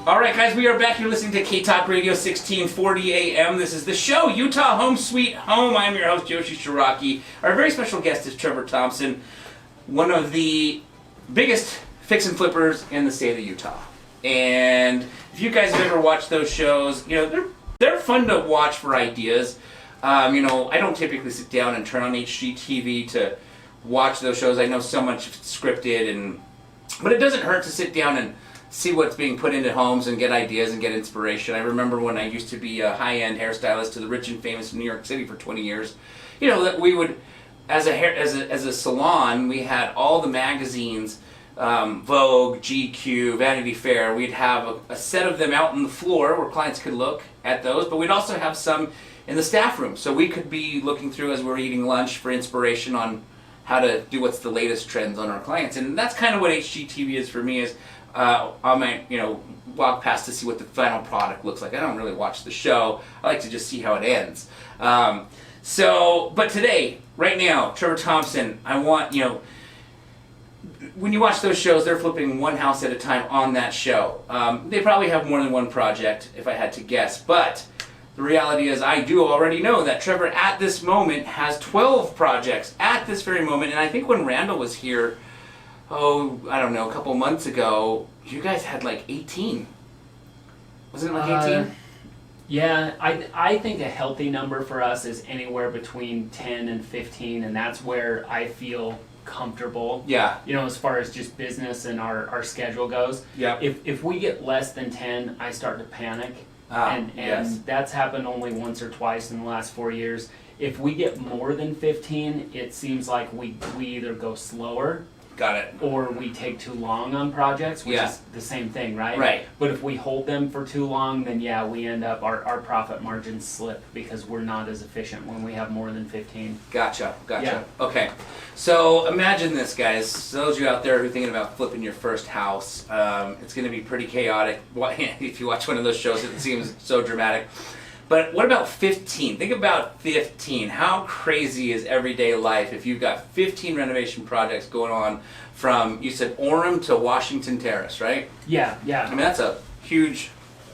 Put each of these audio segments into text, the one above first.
All right, guys, we are back here listening to K-Talk Radio 1640 AM. This is the show, Utah Home Sweet Home. I'm your host, Yoshi Shiraki. Our very special guest is Trevor Thompson, one of the biggest fix and flippers in the state of Utah. And if you guys have ever watched those shows, you know, they're fun to watch for ideas. You know, I don't typically sit down and turn on HGTV to watch those shows. I know so much scripted, but it doesn't hurt to sit down and see what's being put into homes and get ideas and get inspiration. I remember when I used to be a high-end hairstylist to the rich and famous in New York City for 20 years. You know, that we would, as a salon, we had all the magazines, Vogue, GQ, Vanity Fair. We'd have a set of them out on the floor where clients could look at those, but we'd also have some in the staff room. So we could be looking through as we're eating lunch for inspiration on how to do what's the latest trends on our clients. And that's kind of what HGTV is for me, is I might, walk past to see what the final product looks like. I don't really watch the show. I like to just see how it ends. But today, right now, Trevor Thompson, I want, when you watch those shows, they're flipping one house at a time on that show. They probably have more than one project, if I had to guess. But the reality is, I do already know that Trevor, at this moment, has 12 projects at this very moment. And I think when Randall was here, a couple months ago, you guys had like 18. Wasn't it like 18? Yeah, I think a healthy number for us is anywhere between 10 and 15, and that's where I feel comfortable. Yeah. As far as just business and our schedule goes. Yeah. If we get less than 10, I start to panic. Yes. That's happened only once or twice in the last 4 years. If we get more than 15, it seems like we either go slower. Got it. Or we take too long on projects, which is the same thing, right? Right. But if we hold them for too long, then we end up, our profit margins slip because we're not as efficient when we have more than 15. Gotcha. Yeah. Okay. So imagine this, guys. Those of you out there who are thinking about flipping your first house, it's going to be pretty chaotic. If you watch one of those shows, it seems so dramatic. But what about 15? Think about 15. How crazy is everyday life if you've got 15 renovation projects going on from, you said, Orem to Washington Terrace, right? Yeah. I mean, that's a huge...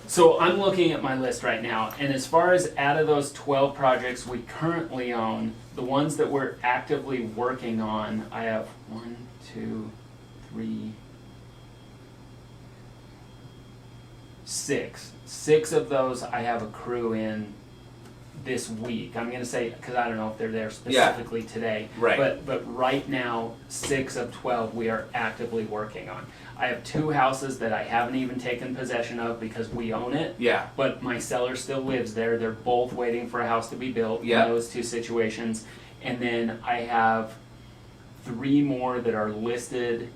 So I'm looking at my list right now, and as far as out of those 12 projects we currently own, the ones that we're actively working on, I have 1, 2, 3, 6. 6 of those I have a crew in this week. I'm going to say, because I don't know if they're there specifically today. Right. But right now, 6 of 12 we are actively working on. I have 2 houses that I haven't even taken possession of because we own it. Yeah. But my seller still lives there. They're both waiting for a house to be built in those 2 situations. And then I have 3 more that are listed.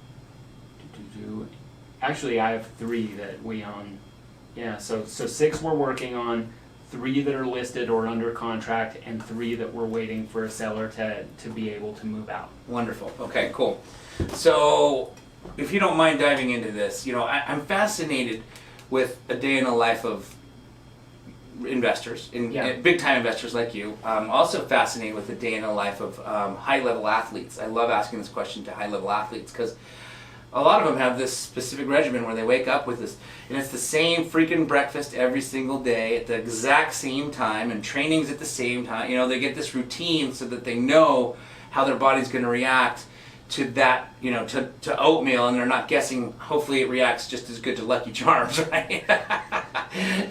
Actually, I have 3 that we own. Yeah, so 6 we're working on, 3 that are listed or under contract, and 3 that we're waiting for a seller to be able to move out. Wonderful. Okay, cool. So, if you don't mind diving into this, I'm fascinated with a day in the life of investors, big-time investors like you. I'm also fascinated with a day in the life of high-level athletes. I love asking this question to high-level athletes because a lot of them have this specific regimen where they wake up with this, and it's the same freaking breakfast every single day at the exact same time, and training's at the same time. They get this routine so that they know how their body's going to react to that, to oatmeal, and they're not guessing. Hopefully it reacts just as good to Lucky Charms, right?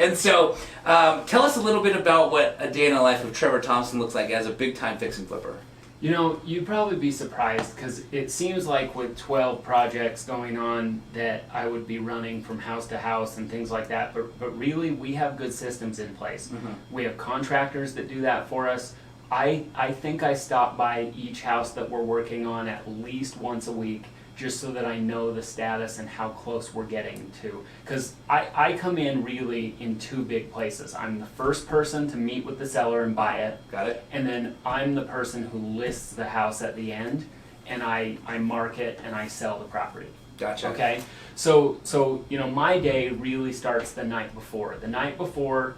And so, tell us a little bit about what a day in the life of Trevor Thompson looks like as a big-time fix and flipper. You'd probably be surprised because it seems like with 12 projects going on that I would be running from house to house and things like that, but really we have good systems in place. Mm-hmm. We have contractors that do that for us. I think I stop by each house that we're working on at least once a week just so that I know the status and how close we're getting to. Because I come in really in 2 big places. I'm the first person to meet with the seller and buy it. Got it. And then I'm the person who lists the house at the end, and I market and I sell the property. Gotcha. Okay? So my day really starts the night before. The night before,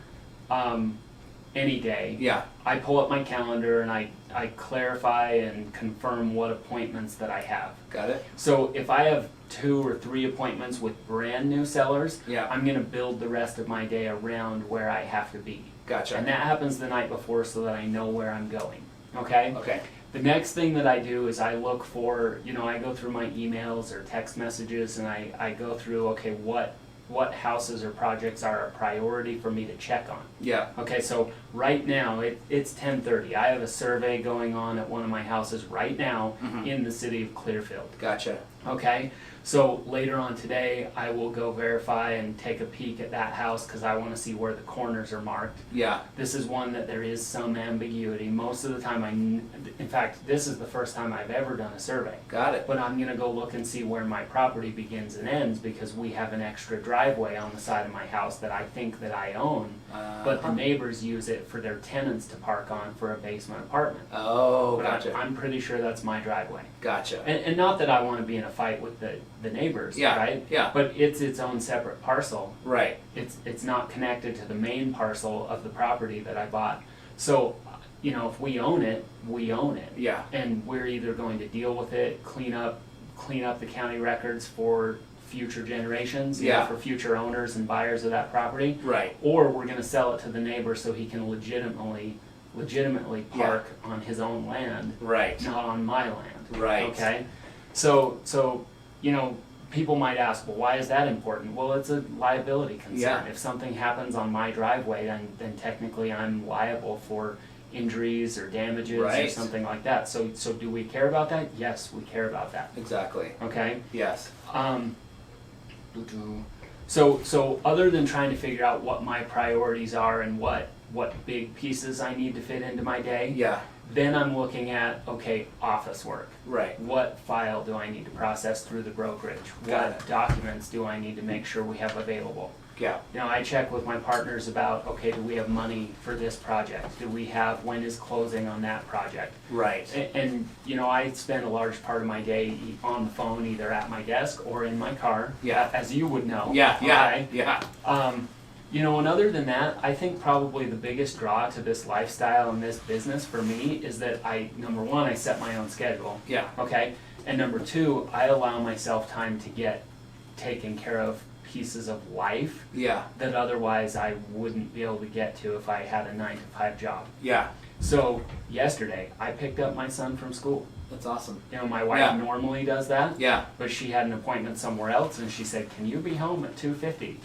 any day, I pull up my calendar and I clarify and confirm what appointments that I have. Got it. So if I have 2 or 3 appointments with brand new sellers, Yeah. I'm going to build the rest of my day around where I have to be. Gotcha. And that happens the night before so that I know where I'm going. Okay? Okay. The next thing that I do is I look for, I go through my emails or text messages and I go through, okay, what houses or projects are a priority for me to check on. Yeah. Okay, so right now it's 10:30. I have a survey going on at one of my houses right now in the city of Clearfield. Gotcha. Okay, so later on today I will go verify and take a peek at that house because I want to see where the corners are marked. Yeah. This is one that there is some ambiguity. Most of the time in fact, this is the first time I've ever done a survey. Got it. But I'm going to go look and see where my property begins and ends because we have an extra driveway on the side of my house that I think that I own, but the neighbors use it for their tenants to park on for a basement apartment. Oh, But gotcha. I'm pretty sure that's my driveway. Gotcha. And not that I want to be in a fight with the neighbors, Yeah, right? yeah. But it's its own separate parcel. Right. It's not connected to the main parcel of the property that I bought. So, if we own it, we own it. Yeah. And we're either going to deal with it, clean up the county records for future generations, Yeah. for future owners and buyers of that property, Right. or we're going to sell it to the neighbor so he can legitimately park on his own land, Right. not on my land. Right. Okay? So people might ask, well, why is that important? Well, it's a liability concern. Yeah. If something happens on my driveway, then technically I'm liable for injuries or damages or Right. something like that. So do we care about that? Yes, we care about that. Exactly. Okay? Yes. So other than trying to figure out what my priorities are and what big pieces I need to fit into my day, Yeah. then I'm looking at, okay, office work. Right. What file do I need to process through the brokerage? Got What it. documents do I need to make sure we have available? Yeah. I check with my partners about, okay, do we have money for this project? When is closing on that project? Right. And I spend a large part of my day on the phone, either at my desk or in my car, Yeah. as you would know. Yeah. Yeah. Okay? Yeah. And other than that, I think probably the biggest draw to this lifestyle and this business for me is that number one, I set my own schedule. Yeah. Okay? And number two, I allow myself time to get taken care of pieces of life Yeah. that otherwise I wouldn't be able to get to if I had a 9-to-5 job. Yeah. So yesterday, I picked up my son from school. That's awesome. My wife Yeah. normally does that, Yeah. but she had an appointment somewhere else, and she said, "Can you be home at 2:50?"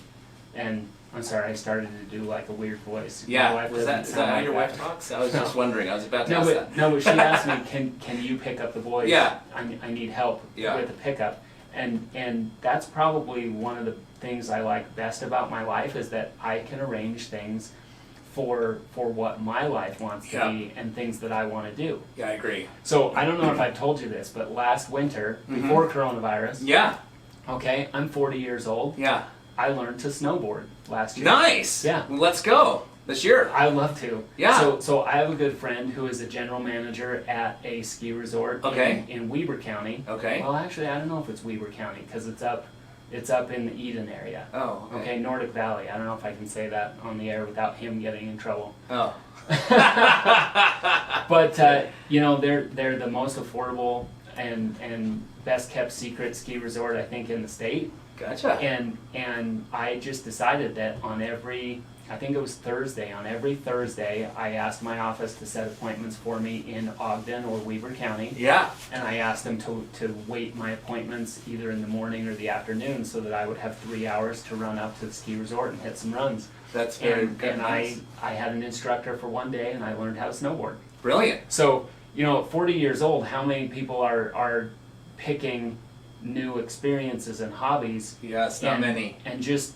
And I'm sorry, I started to do like a weird voice. My Yeah. wife Is doesn't that sound how like your that. wife talks? I was No. just wondering. I was about to No, ask but that. no, but she asked me, "Can you pick up the boys? Yeah. I need help Yeah. with the pickup." And that's probably one of the things I like best about my life is that I can arrange things for what my life wants to Yeah. be and things that I want to do. Yeah, I agree. So I don't know if I've told you this, but last winter, before coronavirus, Yeah. okay, I'm 40 years old. Yeah. I learned to snowboard last year. Nice. Yeah. Well, let's go this year. I love to. Yeah. So I have a good friend who is a general manager at a ski resort Okay. in Weber County. Okay. Well, actually, I don't know if it's Weber County because it's up in the Eden area. Oh. Okay, Nordic Valley. I don't know if I can say that on the air without him getting in trouble. Oh. But they're the most affordable and best kept secret ski resort I think in the state. Gotcha. And I just decided that I think it was Thursday, on every Thursday I asked my office to set appointments for me in Ogden or Weber County. Yeah. And I asked them to wait my appointments either in the morning or the afternoon so that I would have 3 hours to run up to the ski resort and hit some runs. That's very And good. I had an instructor for one day and I learned how to snowboard. Brilliant. So, at 40 years old, how many people are picking new experiences and hobbies Yes, not many. and just,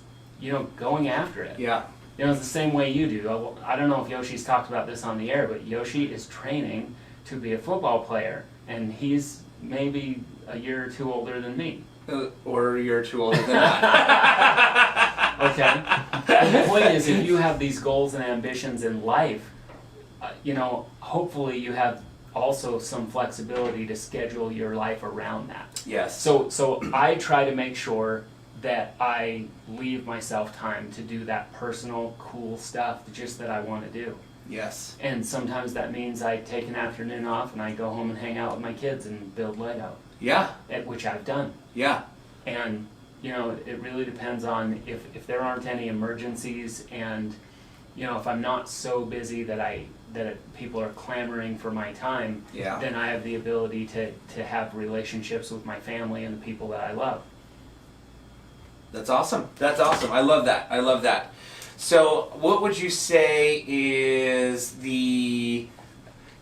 going after it? Yeah. It's the same way you do. I don't know if Yoshi's talked about this on the air, but Yoshi is training to be a football player, and he's maybe a year or two older than me. Or you're too old than that. Okay? But the point is, if you have these goals and ambitions in life, hopefully you have also some flexibility to schedule your life around that. Yes. So I try to make sure that I leave myself time to do that personal, cool stuff just that I want to do. Yes. And sometimes that means I take an afternoon off and I go home and hang out with my kids and build Lego. Yeah. Which I've done. Yeah. And, you know, it really depends on if there aren't any emergencies, and, you know, if I'm not so busy that people are clamoring for my time, Yeah. then I have the ability to have relationships with my family and the people that I love. That's awesome. That's awesome. I love that. I love that. So, what would you say is you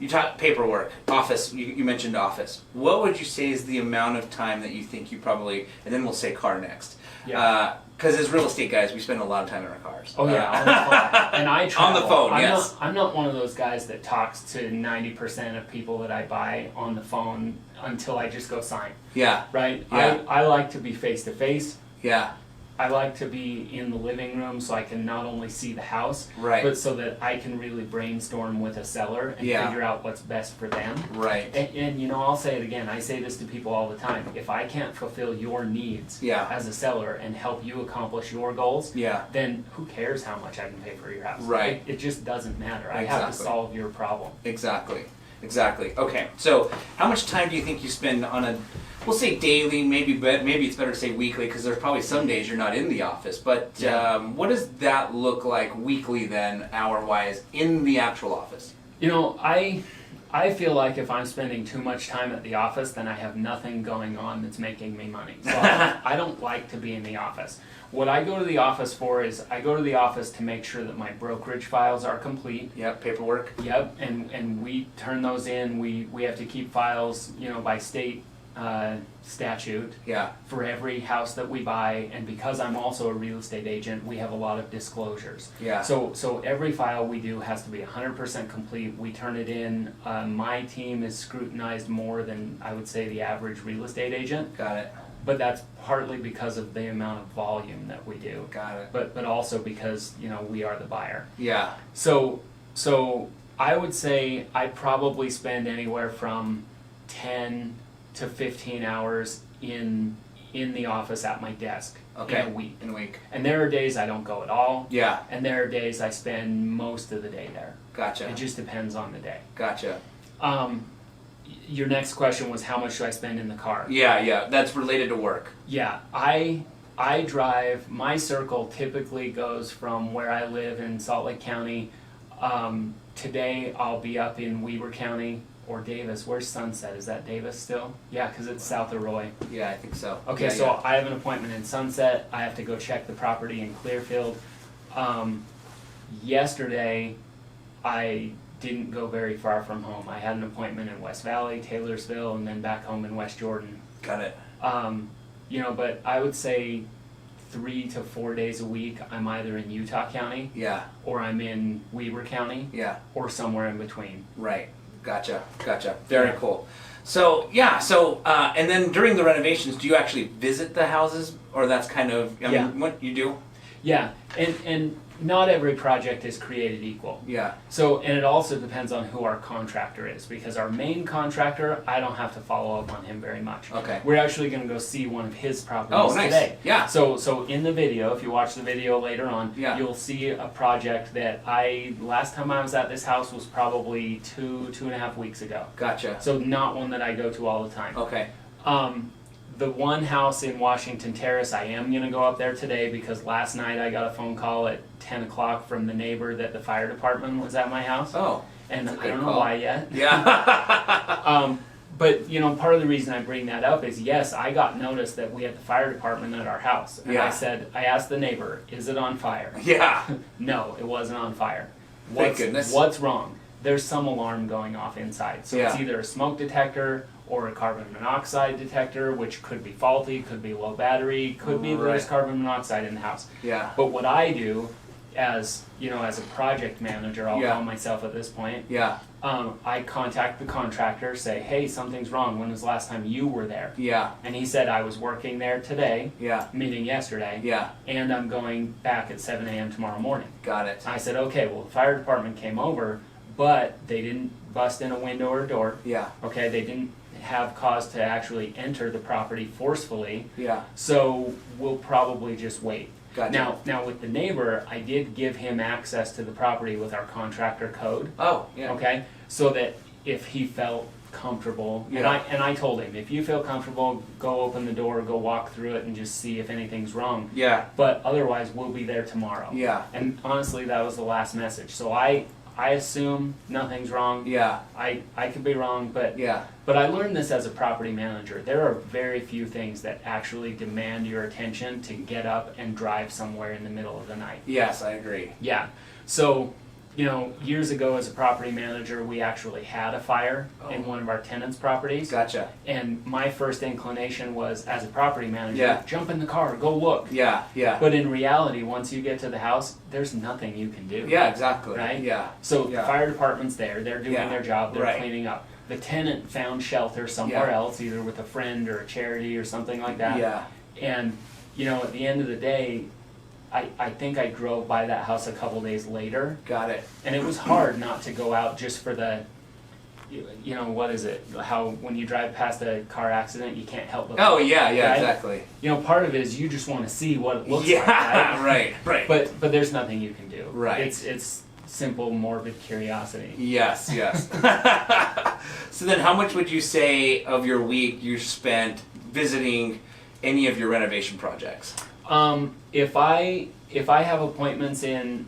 talk paperwork, office, you mentioned office. What would you say is the amount of time that you think you probably, and then we'll say car next. Yeah. Because as real estate guys, we spend a lot of time in our cars. Oh yeah, on the phone. And I travel. On the phone, yes. I'm not one of those guys that talks to 90% of people that I buy on the phone until I just go sign. Yeah. Right? Yeah. I like to be face to face. Yeah. I like to be in the living room so I can not only see the house, Right. but so that I can really brainstorm with a seller and Yeah. figure out what's best for them. Right. And you know, I'll say it again, I say this to people all the time. If I can't fulfill your needs Yeah. as a seller and help you accomplish your goals, Yeah. then who cares how much I can pay for your house? Right. It just doesn't matter. I have to Exactly. solve your problem. Exactly. Exactly. Okay. So, how much time do you think you spend on a, we'll say daily, maybe it's better to say weekly, because there's probably some days you're not in the office. But Yeah. what does that look like weekly then, hour-wise, in the actual office? You know, I feel like if I'm spending too much time at the office, then I have nothing going on that's making me money. So I don't like to be in the office. What I go to the office for is I go to the office to make sure that my brokerage files are complete. Yep. Paperwork. Yep, and we turn those in. We have to keep files, you know, by state statute Yeah. for every house that we buy, and because I'm also a real estate agent, we have a lot of disclosures. Yeah. So every file we do has to be 100% complete. We turn it in. My team is scrutinized more than I would say the average real estate agent, Got it. but that's partly because of the amount of volume that we do. Got it. But also because, you know, we are the buyer. Yeah. So I would say I probably spend anywhere from 10 to 15 hours in the office at my desk Okay. in a week. In a week. And there are days I don't go at all. Yeah. And there are days I spend most of the day there. Gotcha. It just depends on the day. Gotcha. Your next question was how much do I spend in the car? Yeah. Yeah. That's related to work. Yeah, I drive, my circle typically goes from where I live in Salt Lake County. Today I'll be up in Weber County or Davis. Where's Sunset? Is that Davis still? Yeah, because it's south of Roy. Yeah, I think so. Okay, Yeah, so yeah. I have an appointment in Sunset. I have to go check the property in Clearfield. Yesterday I didn't go very far from home. I had an appointment in West Valley, Taylorsville, and then back home in West Jordan. Got it. You know, but I would say 3 to 4 days a week I'm either in Utah County Yeah. or I'm in Weber County Yeah. or somewhere in between. Right. Gotcha. Gotcha. Very cool. So yeah. So and then during the renovations, do you actually visit the houses, or that's kind of? I Yeah. mean, what you do? Yeah, and not every project is created equal. Yeah. So, and it also depends on who our contractor is, because our main contractor, I don't have to follow up on him very much. Okay. We're actually going to go see one of his properties Oh, nice. today. Yeah. So in the video, if you watch the video later on, Yeah. you'll see a project that last time I was at this house was probably two and a half weeks ago. Gotcha. So not one that I go to all the time. Okay. The one house in Washington Terrace, I am going to go up there today because last night I got a phone call at 10 o'clock from the neighbor that the fire department was at my house. Oh. And that's a I good don't know call. why yet. Yeah. But, you know, part of the reason I bring that up is, yes, I got notice that we had the fire department at our house. And Yeah. I asked the neighbor, is it on fire? Yeah. No, it wasn't on fire. Thank goodness. What's wrong? There's some alarm going off inside. So it's Yeah. either a smoke detector or a carbon monoxide detector, which could be faulty, could be low battery, could be there's Right. carbon monoxide in the house. Yeah. But what I do as, you know, as a project manager, I'll Yeah. call myself at this point, Yeah. I contact the contractor, say, hey, something's wrong. When was the last time you were there? Yeah. And he said, I was working there today, Yeah. meaning yesterday, Yeah. and I'm going back at 7 a.m. tomorrow morning. Got it. I said, okay, well, the fire department came over, but they didn't bust in a window or a door. Yeah. Okay, they didn't have cause to actually enter the property forcefully, Yeah. so we'll probably just wait. Gotcha. Now with the neighbor, I did give him access to the property with our contractor code. Oh. Yeah. Okay, so that if he felt comfortable, Yeah. and I told him, if you feel comfortable, go open the door, go walk through it, and just see if anything's wrong. Yeah. But otherwise, we'll be there tomorrow. Yeah. And honestly, that was the last message. So I assume nothing's wrong. Yeah. I could be wrong, but Yeah. but I learned this as a property manager. There are very few things that actually demand your attention to get up and drive somewhere in the middle of the night. Yes, I agree. Yeah. So, you know, years ago as a property manager, we actually had a fire in one of our tenants' properties. Gotcha. And my first inclination was, as a property manager, Yeah. jump in the car, go look. Yeah. Yeah. But in reality, once you get to the house, there's nothing you can do. Yeah, exactly. Right? Yeah. So Yeah. the fire department's there, they're doing Yeah. their job, they're Right. cleaning up. The tenant found shelter somewhere Yeah. else, either with a friend or a charity or something like that. Yeah. And, you know, at the end of the day, I think I drove by that house a couple days later, Got it. and it was hard not to go out just for the, you know, what is it? How when you drive past a car accident, you can't help but Oh, yeah, yeah, right? exactly. You know, part of it is you just want to see what it looks Yeah, like, right? right. But there's nothing you can do. Right. It's simple morbid curiosity. Yes, yes. So then how much would you say of your week you spent visiting any of your renovation projects? If I have appointments in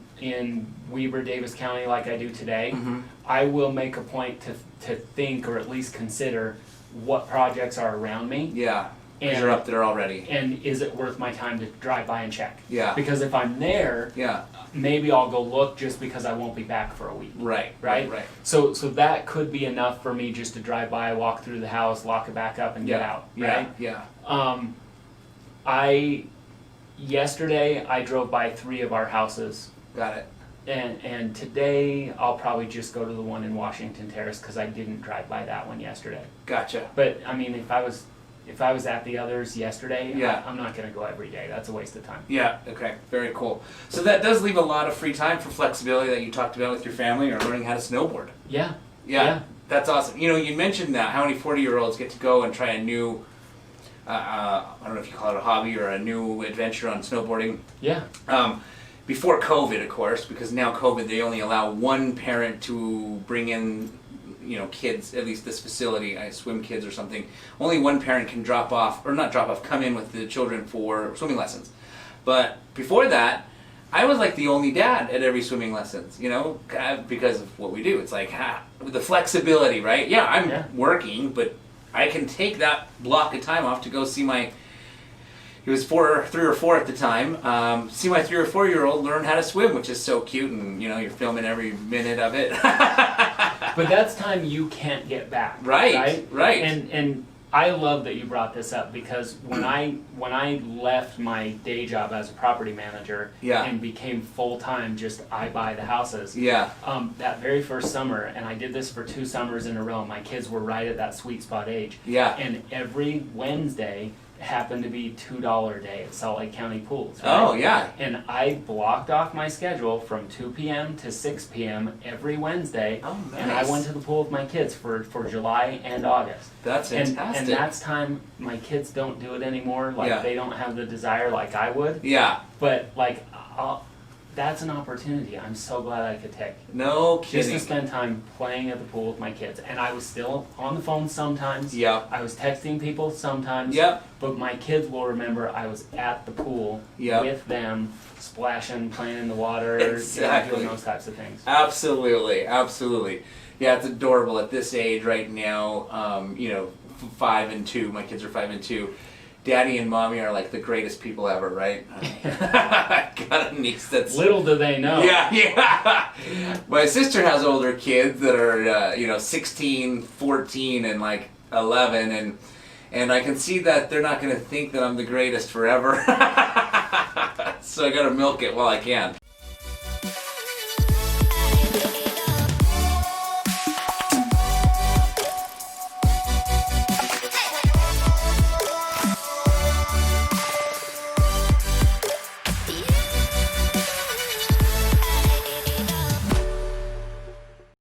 Weber, Davis County like I do today, Mm-hmm. I will make a point to think or at least consider what projects are around me. Yeah, because And- you're up there already. And is it worth my time to drive by and check? Yeah. Because if I'm there, Yeah, maybe I'll go look just because I won't be back for a week. right, Right? right. So that could be enough for me just to drive by, walk through the house, lock it back up, and get out. Right? Yeah, Yesterday I drove by 3 of our houses, got it. and today I'll probably just go to the one in Washington Terrace because I didn't drive by that one yesterday. Gotcha. But I mean, if I was at the others yesterday, Yeah. I'm not going to go every day. That's a waste of time. Yeah, okay, very cool. So that does leave a lot of free time for flexibility that you talked about with your family or learning how to snowboard. Yeah. Yeah, that's awesome. You know, you mentioned that, how many 40-year-olds get to go and try a new, I don't know if you call it a hobby or a new adventure on snowboarding. Yeah. Before COVID, of course, because now COVID, they only allow one parent to bring in, you know, kids, at least this facility, swim kids or something. Only one parent can come in with the children for swimming lessons. But before that, I was like the only dad at every swimming lessons, you know, because of what we do. It's like, the flexibility, right? Yeah, I'm working, but I can take that block of time off to go see my, he was 3 or 4 at the time, see my 3 or 4-year-old learn how to swim, which is so cute, and, you know, you're filming every minute of it. But that's time you can't get back. Right. And I love that you brought this up because when I left my day job as a property manager and became full-time, just I buy the houses. Yeah. That very first summer, and I did this for 2 summers in a row, my kids were right at that sweet spot age. Yeah. And every Wednesday happened to be $2 day at Salt Lake County Pools. Right? Oh, yeah. And I blocked off my schedule from 2 p.m. to 6 p.m. every Wednesday. Oh, nice. And I went to the pool with my kids for July and August. That's fantastic. And that's time my kids don't do it anymore. Like, they don't have the desire like I would. Yeah. But, like, that's an opportunity I'm so glad I could take. No kidding. Just to spend time playing at the pool with my kids. And I was still on the phone sometimes. Yeah. I was texting people sometimes. Yep. But my kids will remember I was at the pool with them, splashing, playing in the water, Exactly. doing those types of things. Absolutely, absolutely. Yeah, it's adorable at this age right now. You know, 5 and 2. My kids are 5 and 2. Daddy and Mommy are like the greatest people ever, right? I got a niece that's... Little do they know. Yeah. My sister has older kids that are, 16, 14, and like 11, and I can see that they're not going to think that I'm the greatest forever. So I got to milk it while I can.